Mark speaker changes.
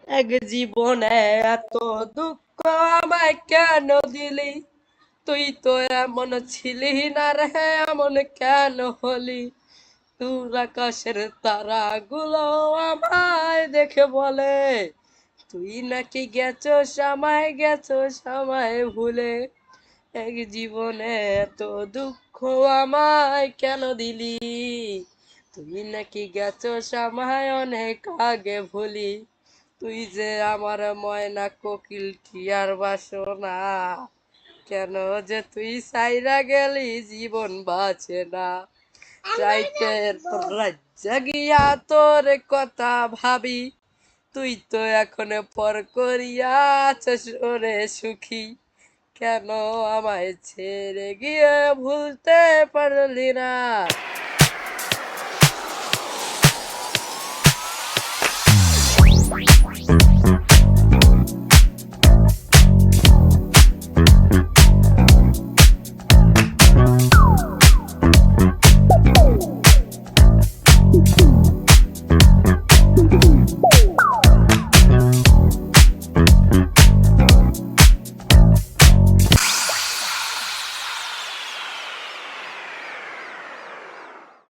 Speaker 1: এক জীবনে এত দুঃখ আমায় কেন দিলি? তুই তো এমন ছিলি না রে, এমন কেন হলি? দূর আকাশের তারাগুলো আমায় দেখে বলে তুই নাকি গেছস আমায়, গেছস আমায় ভুলে। এক জীবনে এত দুঃখ আমায় কেন দিলি? তুই নাকি গেছস আমায় অনেক আগে ভুলি। তুই যে আমার ময়না কোকিল টিয়ার বাসনা, কেন যে তুই সাইরা গেলি জীবন বাঁচে না। রাইতের রাত জাগিয়া তোর কথা ভাবি, তুই তো এখন পর করিয়া আছিস ওরে সুখী। কেন আমায় ছেড়ে গিয়ে ভুলতে পারলি না?